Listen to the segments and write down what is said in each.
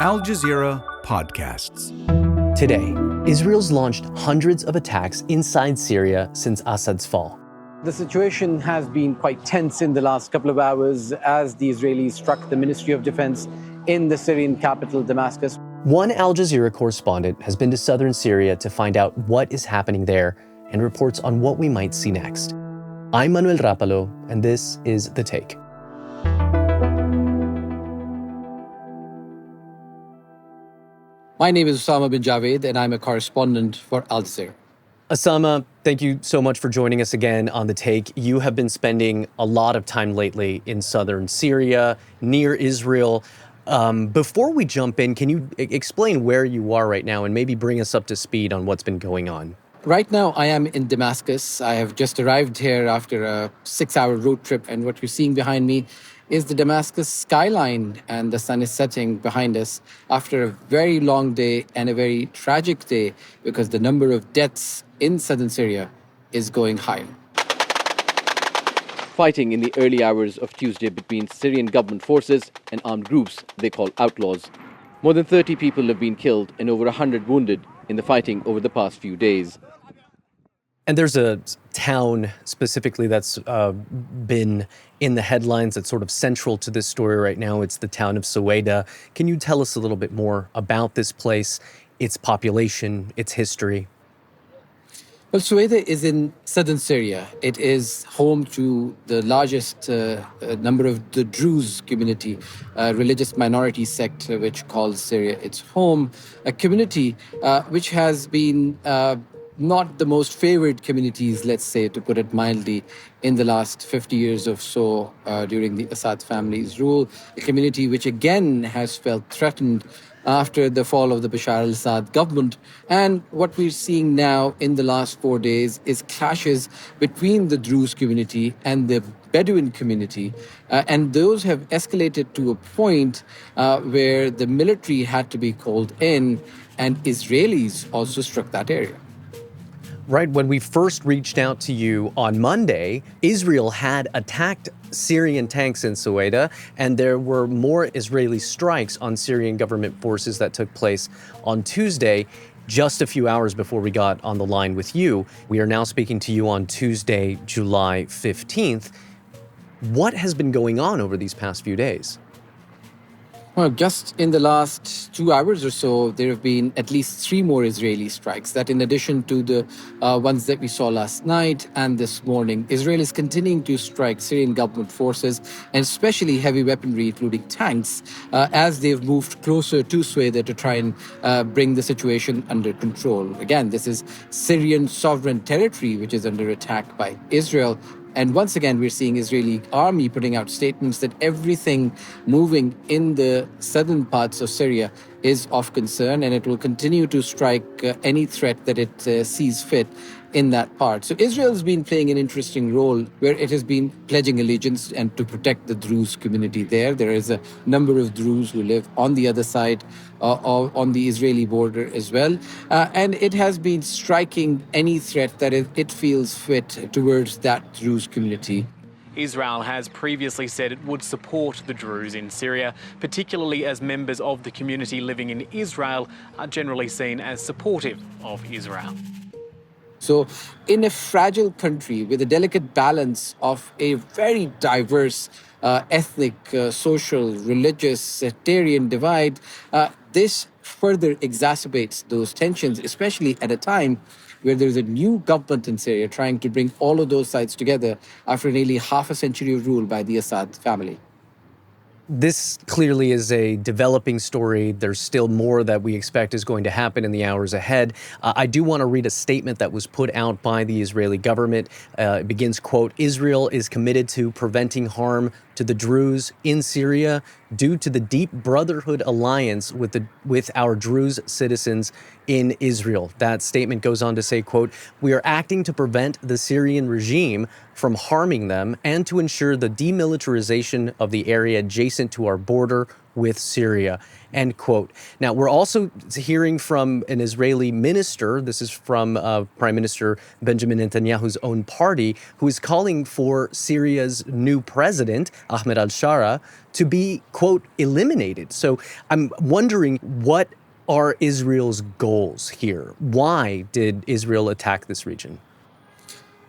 Al Jazeera Podcasts. Today, Israel's launched hundreds of attacks inside Syria since Assad's fall. The situation has been quite tense in the last couple of hours as the Israelis struck the Ministry of Defense in the Syrian capital, Damascus. One Al Jazeera correspondent has been to southern Syria to find out what is happening there and reports on what we might see next. I'm Manuel Rapalo, and this is The Take. My name is Osama bin Javaid, and I'm a correspondent for Al Jazeera. Osama, thank you so much for joining us again on The Take. You have been spending a lot of time lately in southern Syria, near Israel. Before we jump in, can you explain where you are right now and maybe bring us up to speed on what's been going on? Right now, I am in Damascus. I have just arrived here after a 6-hour road trip, and what you're seeing behind me is the Damascus skyline, and the sun is setting behind us after a very long day and a very tragic day because the number of deaths in southern Syria is going higher. Fighting in the early hours of Tuesday between Syrian government forces and armed groups they call outlaws. More than 30 people have been killed and over 100 wounded in the fighting over the past few days. And there's a town specifically that's been in the headlines that's sort of central to this story right now. It's the town of Suwayda. Can you tell us a little bit more about this place, its population, its history? Well, Suwayda is in southern Syria. It is home to the largest number of the Druze community, a religious minority sect which calls Syria its home, a community which has been not the most favored communities, let's say, to put it mildly, in the last 50 years or so during the Assad family's rule. A community which again has felt threatened after the fall of the Bashar al-Assad government. And what we're seeing now in the last 4 days is clashes between the Druze community and the Bedouin community. And those have escalated to a point where the military had to be called in, and Israelis also struck that area. Right, when we first reached out to you on Monday, Israel had attacked Syrian tanks in Suwayda, and there were more Israeli strikes on Syrian government forces that took place on Tuesday, just a few hours before we got on the line with you. We are now speaking to you on Tuesday, July 15th. What has been going on over these past few days? Well, just in the last 2 hours or so, there have been at least 3 more Israeli strikes. That in addition to the ones that we saw last night and this morning, Israel is continuing to strike Syrian government forces and especially heavy weaponry, including tanks, as they've moved closer to Suwayda to try and bring the situation under control. Again, this is Syrian sovereign territory, which is under attack by Israel. And once again, we're seeing Israeli army putting out statements that everything moving in the southern parts of Syria is of concern, and it will continue to strike any threat that it sees fit in that part. So Israel has been playing an interesting role where it has been pledging allegiance and to protect the Druze community there. There is a number of Druze who live on the other side on the Israeli border as well. And it has been striking any threat that it feels fit towards that Druze community. Israel has previously said it would support the Druze in Syria, particularly as members of the community living in Israel are generally seen as supportive of Israel. So in a fragile country with a delicate balance of a very diverse ethnic, social, religious, sectarian divide, this further exacerbates those tensions, especially at a time where there's a new government in Syria trying to bring all of those sides together after nearly half a century of rule by the Assad family. This clearly is a developing story. There's still more that we expect is going to happen in the hours ahead. I do want to read a statement that was put out by the Israeli government. It begins, quote, "Israel is committed to preventing harm to the Druze in Syria due to the deep brotherhood alliance with our Druze citizens in Israel." That statement goes on to say, quote, "We are acting to prevent the Syrian regime from harming them and to ensure the demilitarization of the area adjacent to our border with Syria, end quote. Now, we're also hearing from an Israeli minister, this is from Prime Minister Benjamin Netanyahu's own party, who is calling for Syria's new president, Ahmed al-Shara, to be, quote, eliminated. So I'm wondering, what are Israel's goals here? Why did Israel attack this region?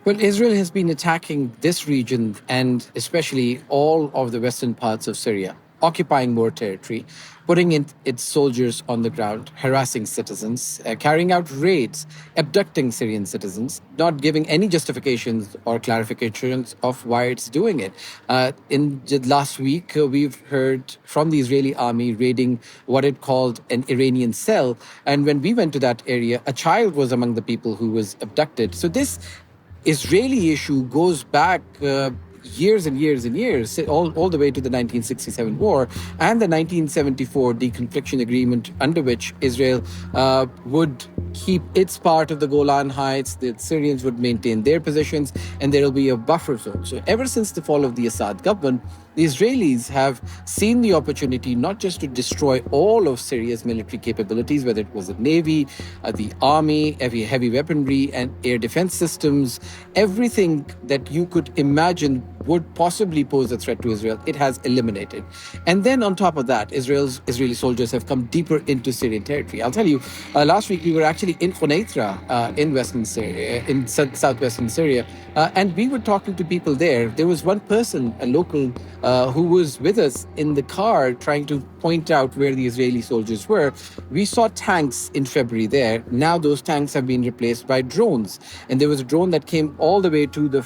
Well, Israel has been attacking this region and especially all of the western parts of Syria, occupying more territory, putting in its soldiers on the ground, harassing citizens, carrying out raids, abducting Syrian citizens, not giving any justifications or clarifications of why it's doing it. In the last week, we've heard from the Israeli army raiding what it called an Iranian cell. And when we went to that area, a child was among the people who was abducted. So this Israeli issue goes back years and years and years, all the way to the 1967 war and the 1974 deconfliction agreement, under which Israel would keep its part of the Golan Heights, the Syrians would maintain their positions, and there will be a buffer zone. So ever since the fall of the Assad government, the Israelis have seen the opportunity not just to destroy all of Syria's military capabilities, whether it was the navy, the army, heavy weaponry, and air defense systems, everything that you could imagine would possibly pose a threat to Israel, it has eliminated. And then on top of that, Israeli soldiers have come deeper into Syrian territory. I'll tell you, last week we were actually in Quneitra, in western Syria, in southwestern Syria, and we were talking to people there. There was one person, a local, who was with us in the car trying to point out where the Israeli soldiers were. We saw tanks in February there. Now those tanks have been replaced by drones. And there was a drone that came all the way to the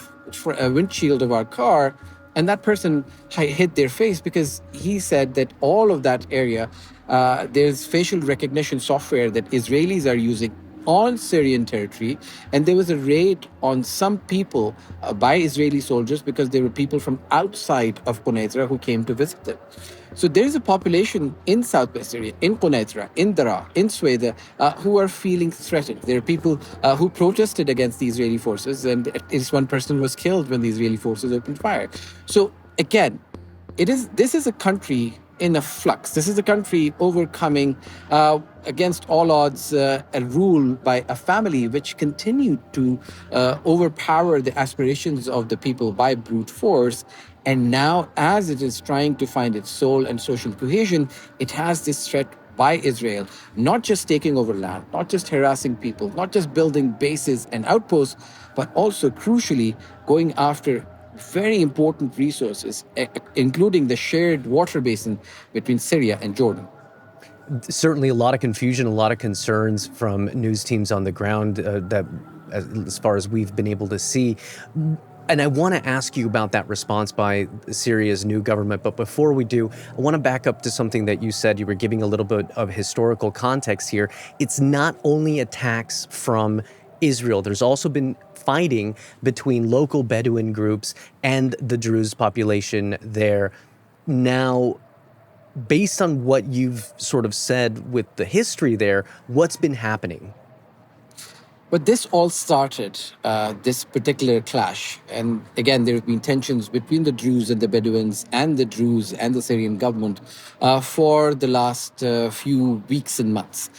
windshield of our car, and that person hid their face because he said that all of that area, there's facial recognition software that Israelis are using on Syrian territory, and there was a raid on some people by Israeli soldiers because there were people from outside of Quneitra who came to visit them. So there is a population in southwest Syria, in Quneitra, in Daraa, in Suwayda, who are feeling threatened. There are people who protested against the Israeli forces, and at least one person was killed when the Israeli forces opened fire. So again, this is a country in a flux. This is a country overcoming, against all odds, a rule by a family which continued to overpower the aspirations of the people by brute force. And now, as it is trying to find its soul and social cohesion, it has this threat by Israel, not just taking over land, not just harassing people, not just building bases and outposts, but also, crucially, going after very important resources, including the shared water basin between Syria and Jordan. Certainly a lot of confusion, a lot of concerns from news teams on the ground that, as far as we've been able to see. And I want to ask you about that response by Syria's new government. But before we do, I want to back up to something that you said. You were giving a little bit of historical context here. It's not only attacks from Israel. There's also been fighting between local Bedouin groups and the Druze population there. Now, based on what you've sort of said with the history there, what's been happening? But this all started, this particular clash. And again, there have been tensions between the Druze and the Bedouins and the Druze and the Syrian government for the last few weeks and months.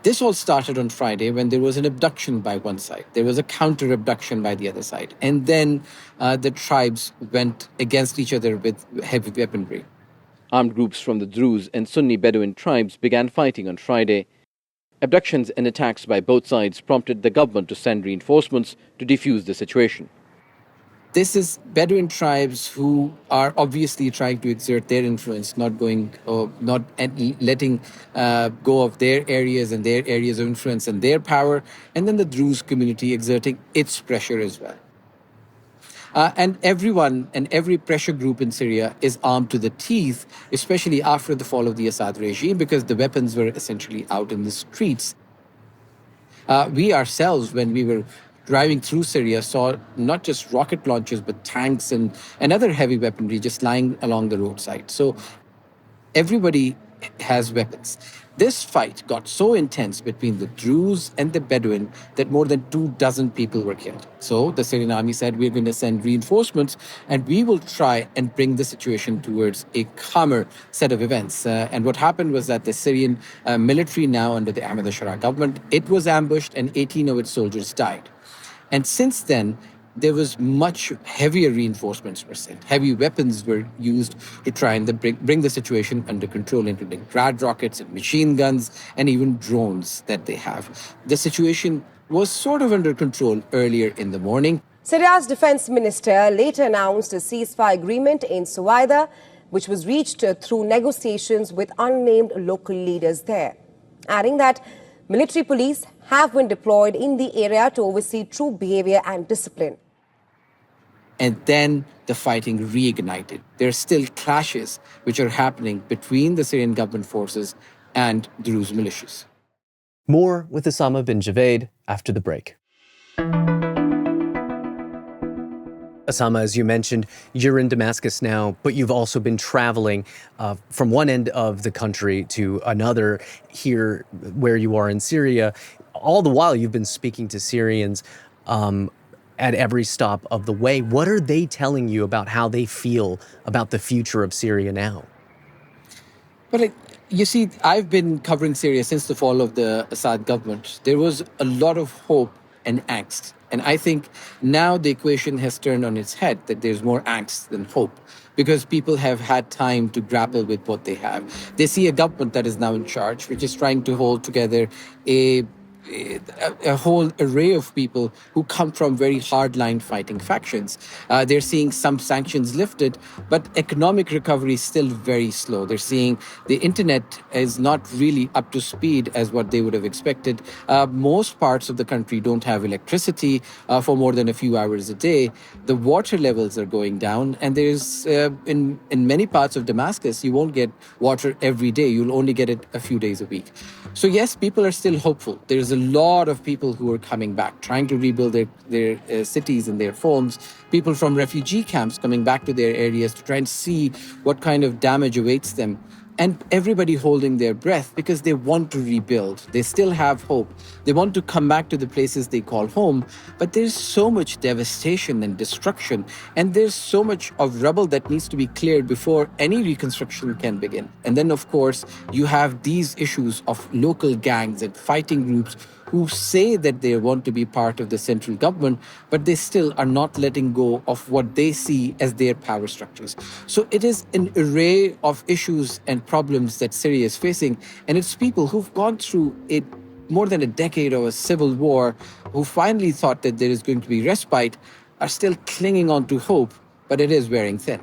This all started on Friday when there was an abduction by one side. There was a counter-abduction by the other side. And then the tribes went against each other with heavy weaponry. Armed groups from the Druze and Sunni Bedouin tribes began fighting on Friday. Abductions and attacks by both sides prompted the government to send reinforcements to defuse the situation. This is Bedouin tribes who are obviously trying to exert their influence, not letting go of their areas and their areas of influence and their power, and then the Druze community exerting its pressure as well. And everyone and every pressure group in Syria is armed to the teeth, especially after the fall of the Assad regime, because the weapons were essentially out in the streets. We ourselves, when we were driving through Syria, saw not just rocket launchers, but tanks and other heavy weaponry just lying along the roadside. So everybody has weapons. This fight got so intense between the Druze and the Bedouin that more than 24 people were killed. So the Syrian army said, we're going to send reinforcements and we will try and bring the situation towards a calmer set of events. And what happened was that the Syrian military, now under the Ahmed al-Sharaa government, it was ambushed and 18 of its soldiers died. And since then, there was much heavier reinforcements were sent. Heavy weapons were used to try and bring the situation under control, including grad rockets and machine guns and even drones that they have. The situation was sort of under control earlier in the morning. Syria's defense minister later announced a ceasefire agreement in Suwayda, which was reached through negotiations with unnamed local leaders there, adding that military police have been deployed in the area to oversee troop behavior and discipline. And then the fighting reignited. There are still clashes which are happening between the Syrian government forces and Druze militias. More with Osama bin Javaid after the break. Osama, as you mentioned, you're in Damascus now, but you've also been traveling from one end of the country to another here where you are in Syria. All the while, you've been speaking to Syrians at every stop of the way. What are they telling you about how they feel about the future of Syria now? Well, you see, I've been covering Syria since the fall of the Assad government. There was a lot of hope and angst. And I think now the equation has turned on its head, that there's more angst than hope, because people have had time to grapple with what they have. They see a government that is now in charge, which is trying to hold together a whole array of people who come from very hardline fighting factions. They're seeing some sanctions lifted, but economic recovery is still very slow. They're seeing the internet is not really up to speed as what they would have expected. Most parts of the country don't have electricity for more than a few hours a day. The water levels are going down, and there's in many parts of Damascus, you won't get water every day. You'll only get it a few days a week. So yes, people are still hopeful. There's a lot of people who are coming back, trying to rebuild their cities and their homes. People from refugee camps coming back to their areas to try and see what kind of damage awaits them. And everybody holding their breath because they want to rebuild. They still have hope. They want to come back to the places they call home. But there's so much devastation and destruction. And there's so much of rubble that needs to be cleared before any reconstruction can begin. And then, of course, you have these issues of local gangs and fighting groups who say that they want to be part of the central government, but they still are not letting go of what they see as their power structures. So it is an array of issues and problems that Syria is facing, and it's people who've gone through more than a decade of a civil war, who finally thought that there is going to be respite, are still clinging on to hope, but it is wearing thin.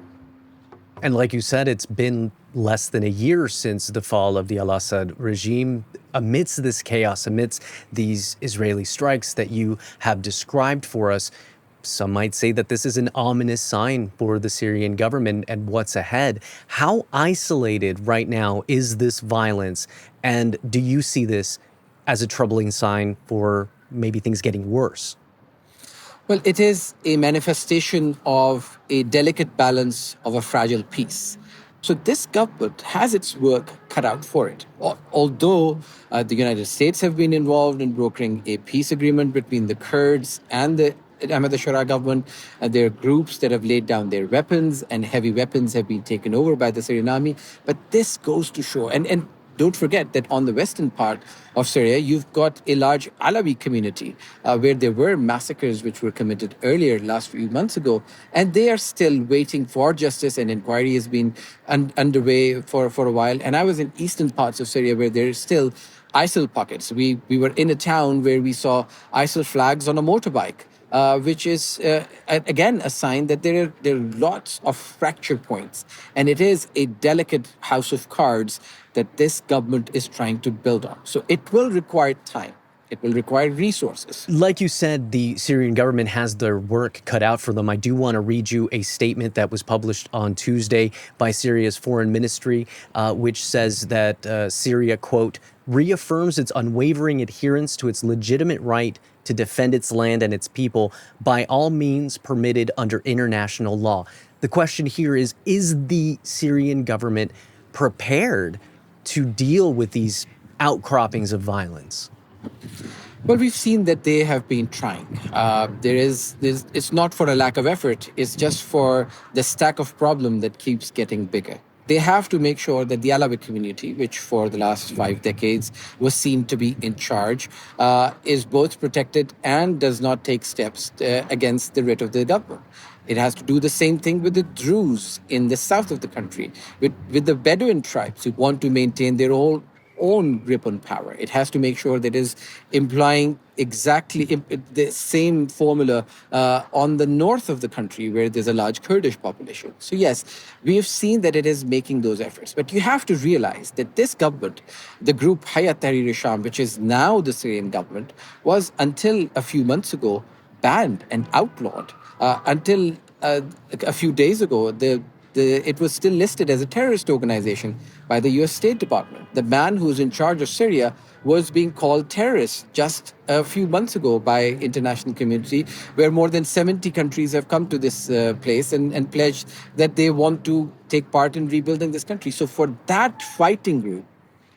And like you said, it's been less than a year since the fall of the al-Assad regime. Amidst this chaos, amidst these Israeli strikes that you have described for us, some might say that this is an ominous sign for the Syrian government and what's ahead. How isolated right now is this violence? And do you see this as a troubling sign for maybe things getting worse? Well, it is a manifestation of a delicate balance of a fragile peace. So this government has its work cut out for it. Although the United States have been involved in brokering a peace agreement between the Kurds and the Ahmed al-Sharaa government, there are groups that have laid down their weapons, and heavy weapons have been taken over by the Syrian army. But this goes to show, and don't forget that on the western part of Syria, you've got a large Alawi community where there were massacres which were committed earlier, last few months ago, and they are still waiting for justice, and inquiry has been underway for a while. And I was in eastern parts of Syria where there is still ISIL pockets. We were in a town where we saw ISIL flags on a motorbike. Which is, again, a sign that there are lots of fracture points. And it is a delicate house of cards that this government is trying to build on. So it will require time. It will require resources. Like you said, the Syrian government has their work cut out for them. I do want to read you a statement that was published on Tuesday by Syria's foreign ministry, which says that Syria, quote, reaffirms its unwavering adherence to its legitimate right to defend its land and its people by all means permitted under international law. The question here is the Syrian government prepared to deal with these outcroppings of violence? Well, we've seen that they have been trying. It's not for a lack of effort. It's just for the stack of problem that keeps getting bigger. They have to make sure that the Alawite community, which for the last 5 decades was seen to be in charge, is both protected and does not take steps against the writ of the government. It has to do the same thing with the Druze in the south of the country, with the Bedouin tribes who want to maintain their own grip on power. It has to make sure that it is implying exactly the same formula on the north of the country where there's a large Kurdish population. So yes, we have seen that it is making those efforts. But you have to realize that this government, the group Hayat Tahrir Sham, which is now the Syrian government, was until a few months ago banned and outlawed. Until a few days ago, it was still listed as a terrorist organization by the US State Department. The man who's in charge of Syria was being called terrorist just a few months ago by international community, where more than 70 countries have come to this place and pledged that they want to take part in rebuilding this country. So for that fighting group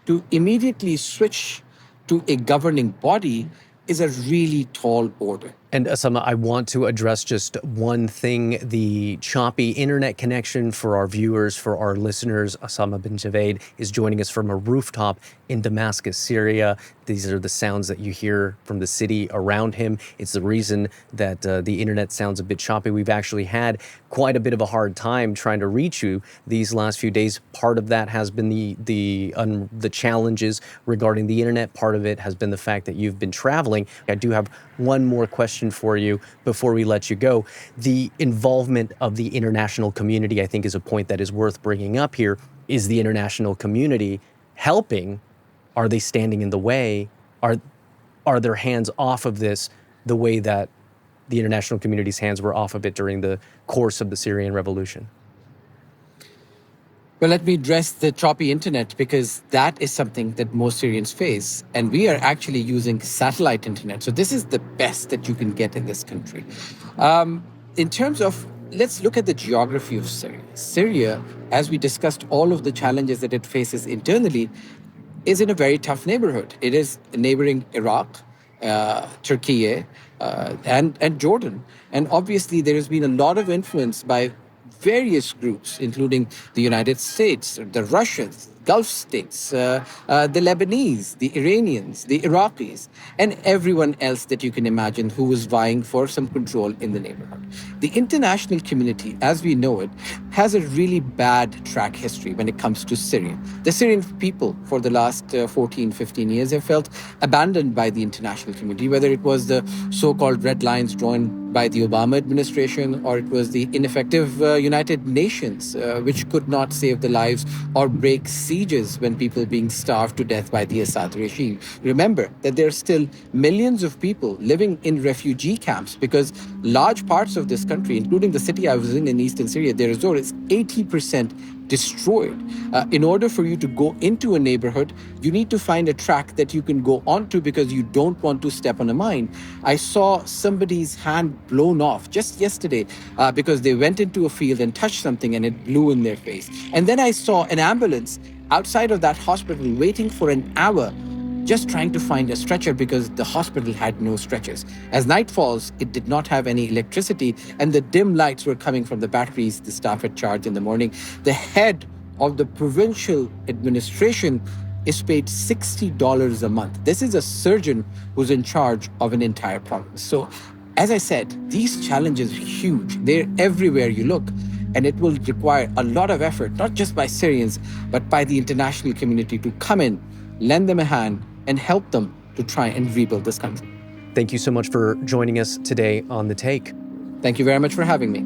to immediately switch to a governing body is a really tall order. And Osama, I want to address just one thing, the choppy internet connection for our viewers, for our listeners. Osama bin Javaid is joining us from a rooftop in Damascus, Syria. These are the sounds that you hear from the city around him. It's the reason that the internet sounds a bit choppy. We've actually had quite a bit of a hard time trying to reach you these last few days. Part of that has been the challenges regarding the internet. Part of it has been the fact that you've been traveling. I do have one more question for you before we let you go. The involvement of the international community, I think, is a point that is worth bringing up here. Is the international community helping? Are they standing in the way? Are their hands off of this the way that the international community's hands were off of it during the course of the Syrian revolution? Well, let me address the choppy internet, because that is something that most Syrians face. And we are actually using satellite internet. So this is the best that you can get in this country. In terms of, let's look at the geography of Syria. Syria, as we discussed all of the challenges that it faces internally, is in a very tough neighborhood. It is neighboring Iraq, Turkey, and Jordan. And obviously there has been a lot of influence by various groups, including the United States, the Russians, Gulf states, the Lebanese, the Iranians, the Iraqis, and everyone else that you can imagine who was vying for some control in the neighborhood. The international community, as we know it, has a really bad track history when it comes to Syria. The Syrian people for the last 14, 15 years have felt abandoned by the international community, whether it was the so-called red lines drawn by the Obama administration, or it was the ineffective United Nations, which could not save the lives or break sieges when people being starved to death by the Assad regime. Remember that there are still millions of people living in refugee camps, because large parts of this country, including the city I was in eastern Syria, Deir ez-Zor, is 80% destroyed. In order for you to go into a neighborhood, you need to find a track that you can go onto, because you don't want to step on a mine. I saw somebody's hand blown off just yesterday because they went into a field and touched something and it blew in their face. And then I saw an ambulance outside of that hospital waiting for an hour, just trying to find a stretcher because the hospital had no stretchers. As night falls, it did not have any electricity, and the dim lights were coming from the batteries the staff had charged in the morning. The head of the provincial administration is paid $60 a month. This is a surgeon who's in charge of an entire province. So, as I said, these challenges are huge. They're everywhere you look. And it will require a lot of effort, not just by Syrians, but by the international community to come in, lend them a hand, and help them to try and rebuild this country. Thank you so much for joining us today on The Take. Thank you very much for having me.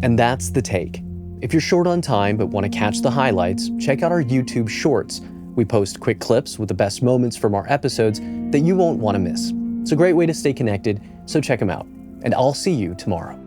And that's The Take. If you're short on time but want to catch the highlights, check out our YouTube Shorts. We post quick clips with the best moments from our episodes that you won't want to miss. It's a great way to stay connected, so check them out. And I'll see you tomorrow.